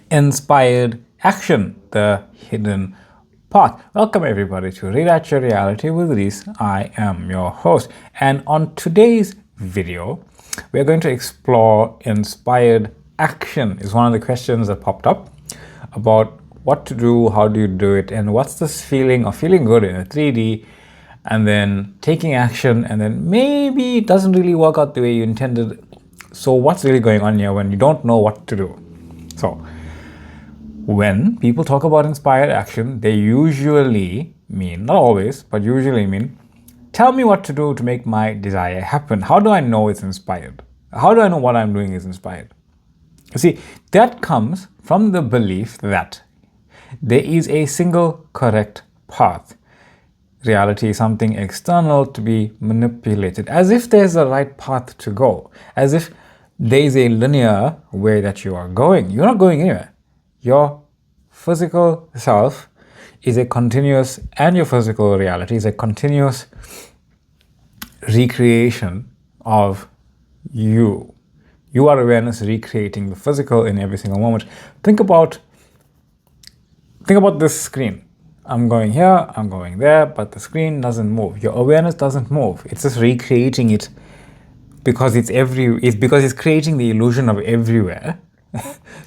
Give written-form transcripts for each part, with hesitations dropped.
Inspired action, the hidden path. Welcome everybody to Rewrite Your Reality with Reese. I am your host, and on today's video we're going to explore inspired action. Is one of the questions that popped up about what to do, how do you do it, and what's this feeling of feeling good in a 3D and then taking action and then maybe it doesn't really work out the way you intended. So what's really going on here when you don't know what to do? So when people talk about inspired action, they usually mean, not always, but usually mean, tell me what to do to make my desire happen. How do I know it's inspired? How do I know what I'm doing is inspired? You see, that comes from the belief that there is a single correct path. Reality is something external to be manipulated, as if there's a right path to go, as if there is a linear way that you are going. You're not going anywhere. Your physical self is a continuous, and your physical reality is a continuous recreation of you. You are awareness recreating the physical in every single moment. Think about this screen. I'm going here, I'm going there, but the screen doesn't move. Your awareness doesn't move. It's just recreating it because it's creating the illusion of everywhere.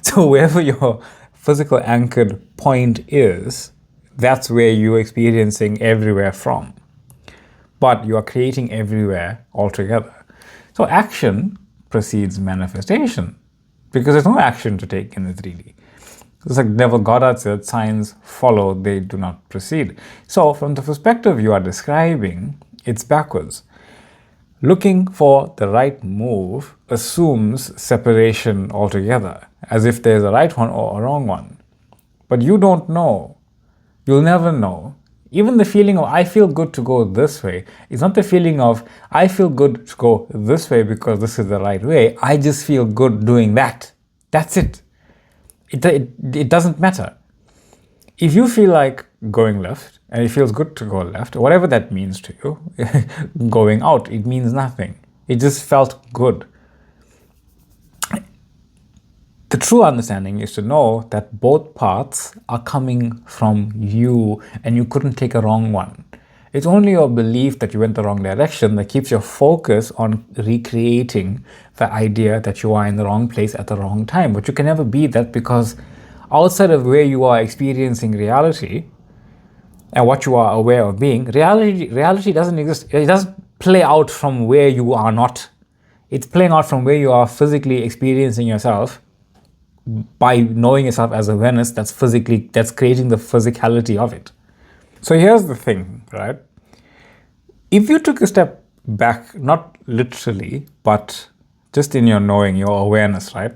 So wherever your physical anchored point is, that's where you're experiencing everywhere from. But you are creating everywhere altogether. So action precedes manifestation because there's no action to take in the 3D. It's like NevilleGoddard said, signs follow, they do not precede. So from the perspective you are describing, it's backwards. Looking for the right move assumes separation altogether, as if there's a right one or a wrong one. But you don't know. You'll never know. Even the feeling of I feel good to go this way is not the feeling of I feel good to go this way because this is the right way. I just feel good doing that. That's it. It doesn't matter. If you feel like going left and it feels good to go left, whatever that means to you, going out, it means nothing. It just felt good. The true understanding is to know that both paths are coming from you and you couldn't take a wrong one. It's only your belief that you went the wrong direction that keeps your focus on recreating the idea that you are in the wrong place at the wrong time. But you can never be that, because outside of where you are experiencing reality and what you are aware of being, reality doesn't exist. It doesn't play out from where you are not. It's playing out from where you are physically experiencing yourself by knowing yourself as awareness that's creating the physicality of it. So here's the thing, right? If you took a step back, not literally, but just in your knowing, your awareness, right?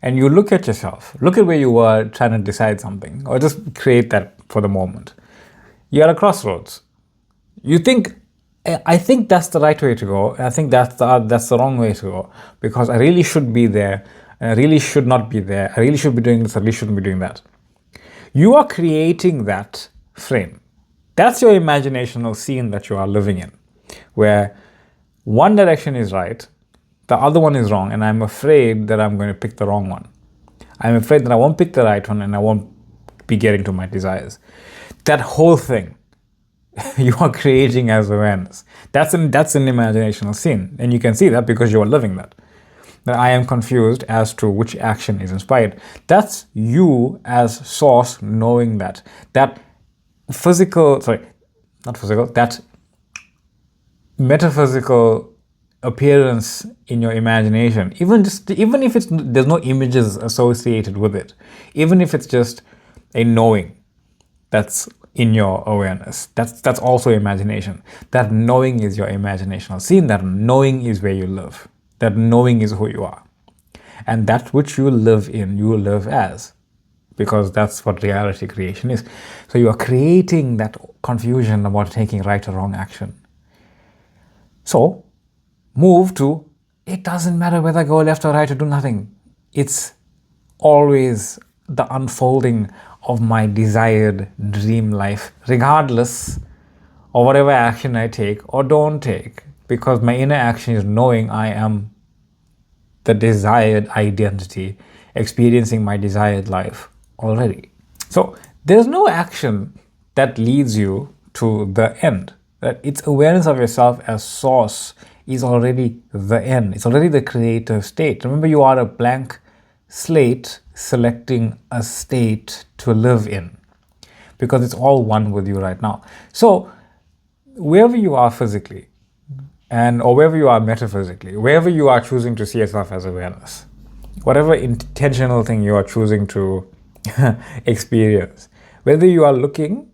And you look at yourself, look at where you were trying to decide something, or just create that for the moment. You're at a crossroads. You think, I think that's the right way to go. I think that's the wrong way to go, because I really should be there, and I really should not be there. I really should be doing this, I really shouldn't be doing that. You are creating that frame. That's your imaginational scene that you are living in, where one direction is right, the other one is wrong, and I'm afraid that I'm going to pick the wrong one. I'm afraid that I won't pick the right one and I won't be getting to my desires. That whole thing you are creating as awareness. That's an imaginational scene, and you can see that because you are living that. That I am confused as to which action is inspired. That's you as source knowing that. That that metaphysical appearance in your imagination, even if there's no images associated with it, even if it's just a knowing that's in your awareness, that's also imagination. That knowing is your imaginational scene. That knowing is where you live. That knowing is who you are, and that which you live in, you live as. Because that's what reality creation is. So you are creating that confusion about taking right or wrong action. So move to, it doesn't matter whether I go left or right or do nothing. It's always the unfolding of my desired dream life, regardless of whatever action I take or don't take. Because my inner action is knowing I am the desired identity experiencing my desired life already. So there's no action that leads you to the end. That it's awareness of yourself as source is already the end. It's already the creative state. Remember, you are a blank slate selecting a state to live in, because it's all one with you right now. So wherever you are physically, or wherever you are metaphysically, wherever you are choosing to see yourself as awareness, whatever intentional thing you are choosing to experience, whether you are looking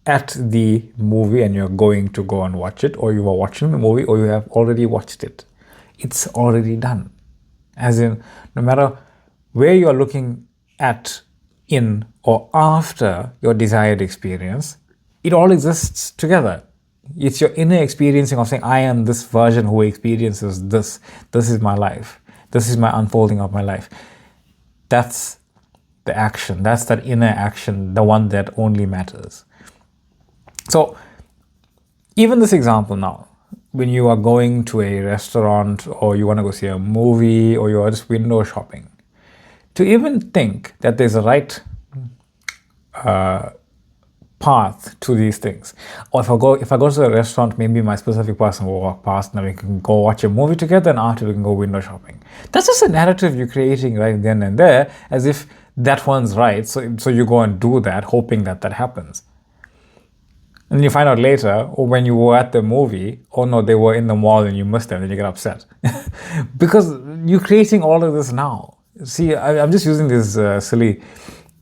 at the movie and you're going to go and watch it, or you are watching the movie, or you have already watched it, it's already done. As in, no matter where you're looking at, in, or after your desired experience, it all exists together. It's your inner experiencing of saying, I am this version who experiences this. This is my life. This is my unfolding of my life. That's the action. That's that inner action, the one that only matters. So even this example now, when you are going to a restaurant, or you want to go see a movie, or you are just window shopping, to even think that there's a right path to these things. Or if I go to a restaurant, maybe my specific person will walk past and we can go watch a movie together, and after we can go window shopping. That's just a narrative you're creating right then and there, as if that one's right. So you go and do that, hoping that happens. And you find out later, or when you were at the movie, oh no, they were in the mall and you missed them, and you get upset. Because you're creating all of this now. See, I'm just using these silly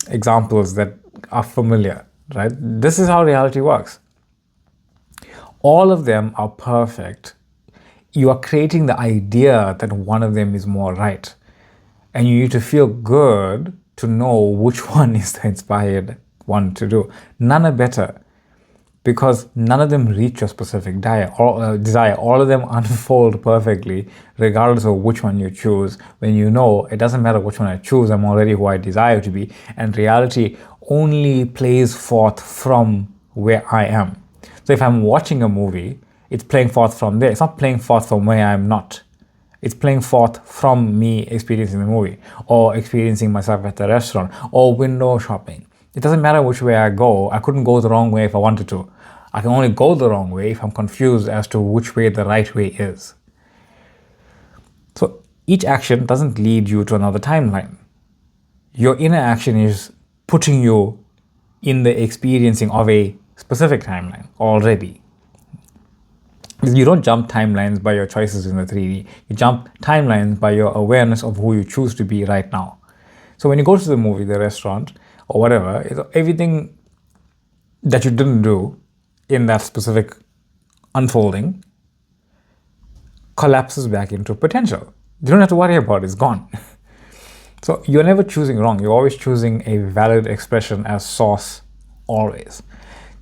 examples that are familiar, right? This is how reality works. All of them are perfect. You are creating the idea that one of them is more right. And you need to feel good to know which one is the inspired one to do. None are better, because none of them reach your specific desire. All of them unfold perfectly, regardless of which one you choose. When you know, it doesn't matter which one I choose, I'm already who I desire to be. And reality only plays forth from where I am. So if I'm watching a movie, it's playing forth from there. It's not playing forth from where I'm not. It's playing forth from me experiencing the movie, or experiencing myself at the restaurant, or window shopping. It doesn't matter which way I go. I couldn't go the wrong way if I wanted to. I can only go the wrong way if I'm confused as to which way the right way is. So each action doesn't lead you to another timeline. Your inner action is putting you in the experiencing of a specific timeline already. You don't jump timelines by your choices in the 3D. You jump timelines by your awareness of who you choose to be right now. So when you go to the movie, the restaurant, or whatever, everything that you didn't do in that specific unfolding collapses back into potential. You don't have to worry about it, it's gone. So you're never choosing wrong. You're always choosing a valid expression as source, always.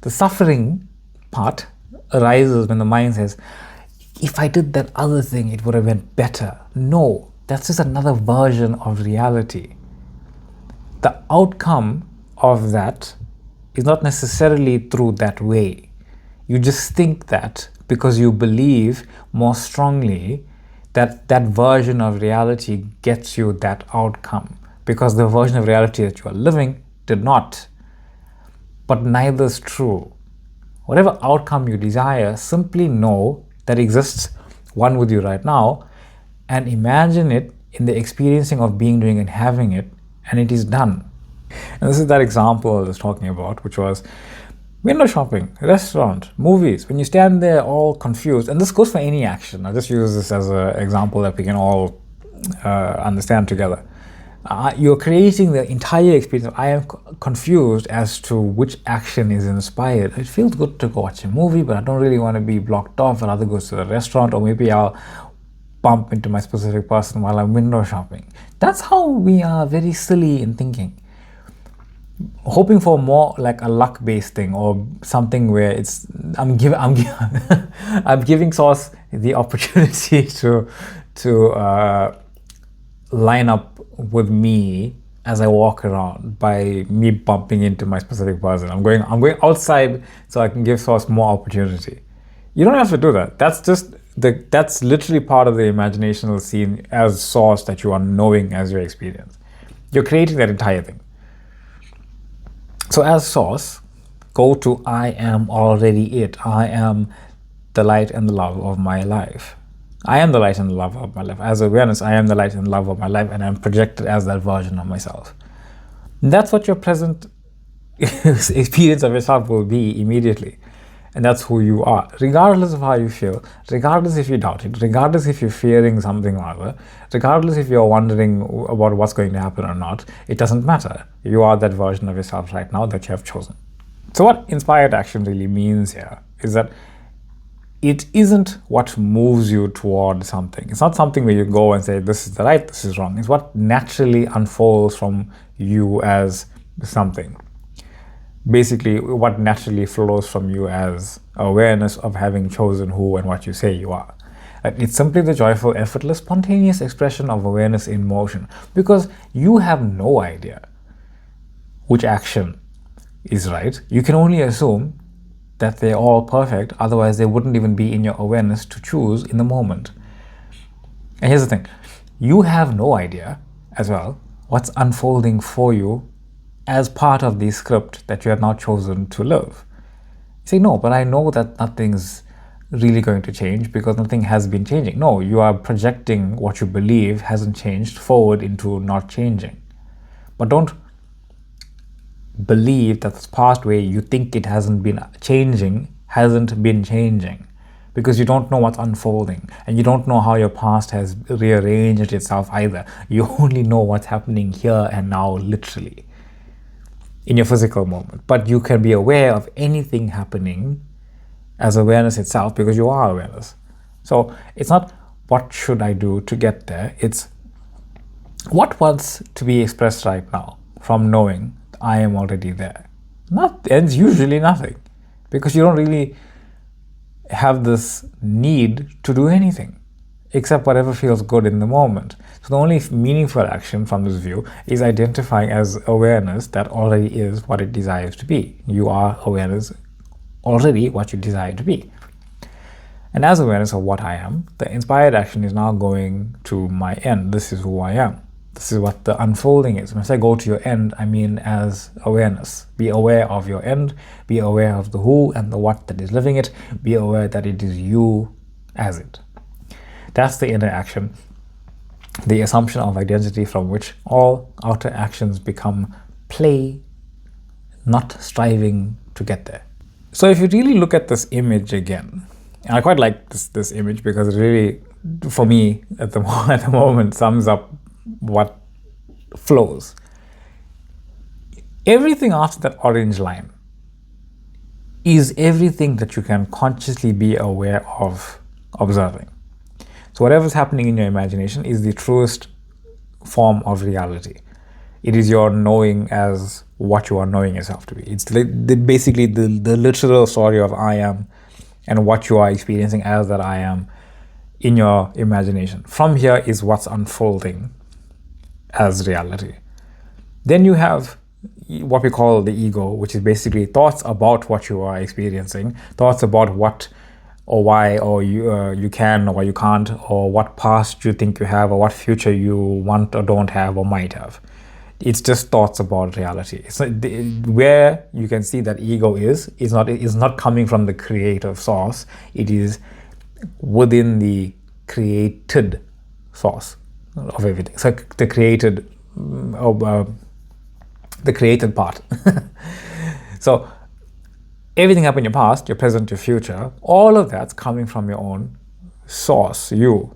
The suffering part arises when the mind says, if I did that other thing, it would have been better. No, that's just another version of reality. The outcome of that is not necessarily through that way. You just think that because you believe more strongly that that version of reality gets you that outcome, because the version of reality that you are living did not. But neither is true. Whatever outcome you desire, simply know that exists one with you right now, and imagine it in the experiencing of being, doing, and having it, and it is done. And this is that example I was talking about, which was window shopping, restaurant, movies. When you stand there all confused, and this goes for any action. I'll just use this as an example that we can all understand together. You're creating the entire experience. I am confused as to which action is inspired. It feels good to go watch a movie, but I don't really want to be blocked off. I'd rather go to the restaurant, or maybe I'll bump into my specific person while I'm window shopping. That's how we are very silly in thinking. Hoping for more like a luck-based thing, or something where it's I'm giving source the opportunity to line up with me as I walk around by me bumping into my specific person. I'm going outside so I can give source more opportunity. You don't have to do that. That's just That's literally part of the imaginational scene as source that you are knowing as your experience. You're creating that entire thing. So as source, go to I am already it. I am the light and the love of my life. I am the light and the love of my life. As awareness, I am the light and the love of my life, and I'm projected as that version of myself. That's what your present experience of yourself will be immediately. And that's who you are, regardless of how you feel, regardless if you doubt it, regardless if you're fearing something or other, regardless if you're wondering about what's going to happen or not. It doesn't matter. You are that version of yourself right now that you have chosen. So what inspired action really means here is that it isn't what moves you toward something. It's not something where you go and say, this is the right, this is wrong. It's what naturally unfolds from you as something. Basically, what naturally flows from you as awareness of having chosen who and what you say you are. It's simply the joyful, effortless, spontaneous expression of awareness in motion, because you have no idea which action is right. You can only assume that they're all perfect, otherwise they wouldn't even be in your awareness to choose in the moment. And here's the thing, you have no idea as well what's unfolding for you as part of the script that you have now chosen to live. You say, no, but I know that nothing's really going to change because nothing has been changing. No, you are projecting what you believe hasn't changed forward into not changing. But don't believe that this past way you think it hasn't been changing, because you don't know what's unfolding, and you don't know how your past has rearranged itself either. You only know what's happening here and now, literally, in your physical moment. But you can be aware of anything happening as awareness itself, because you are awareness. So it's not what should I do to get there, it's what wants to be expressed right now from knowing I am already there. It's usually nothing, because you don't really have this need to do anything except whatever feels good in the moment. So the only meaningful action from this view is identifying as awareness that already is what it desires to be. You are awareness already what you desire to be. And as awareness of what I am, the inspired action is now going to my end. This is who I am. This is what the unfolding is. When I say go to your end, I mean as awareness. Be aware of your end. Be aware of the who and the what that is living it. Be aware that it is you as it. That's the inner action, the assumption of identity from which all outer actions become play, not striving to get there. So if you really look at this image again, and I quite like this image because it really, for me, at the moment, sums up what flows. Everything after that orange line is everything that you can consciously be aware of observing. So whatever's happening in your imagination is the truest form of reality. It is your knowing as what you are knowing yourself to be. It's basically the literal story of I am and what you are experiencing as that I am in your imagination. From here is what's unfolding as reality. Then you have what we call the ego, which is basically thoughts about what you are experiencing, thoughts about what or why, or you can or you can't, or what past you think you have, or what future you want or don't have or might have. It's just thoughts about reality. It's not, where you can see that ego is not coming from the creative source. It is within the created source of everything. So the created part. So everything happened in your past, your present, your future, all of that's coming from your own source, you.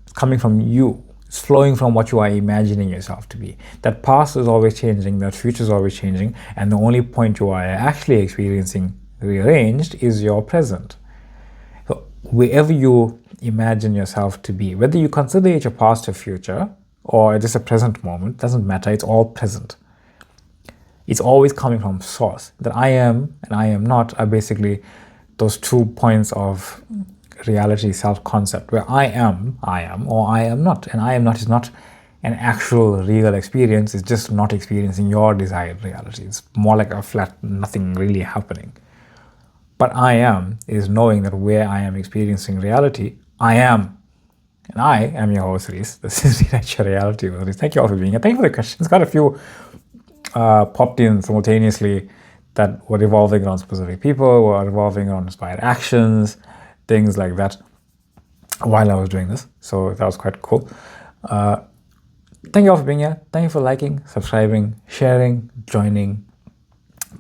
It's coming from you. It's flowing from what you are imagining yourself to be. That past is always changing, that future is always changing, and the only point you are actually experiencing rearranged is your present. So wherever you imagine yourself to be, whether you consider it your past or future, or just a present moment, doesn't matter, it's all present. It's always coming from source. That I am and I am not are basically those 2 points of reality self-concept, where I am, or I am not. And I am not is not an actual real experience, it's just not experiencing your desired reality. It's more like a flat nothing really happening. But I am is knowing that where I am experiencing reality, I am your host, Reese. This is Rewrite Your Reality with Reese. Thank you all for being here. Thank you for the questions. Got a few popped in simultaneously that were revolving around specific people, were revolving around inspired actions, things like that while I was doing this. So that was quite cool. Thank you all for being here. Thank you for liking, subscribing, sharing, joining,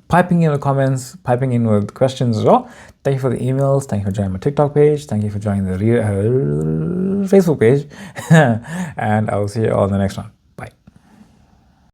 piping in the comments, piping in with questions as well. Thank you for the emails. Thank you for joining my TikTok page. Thank you for joining the Facebook page. And I will see you all in the next one.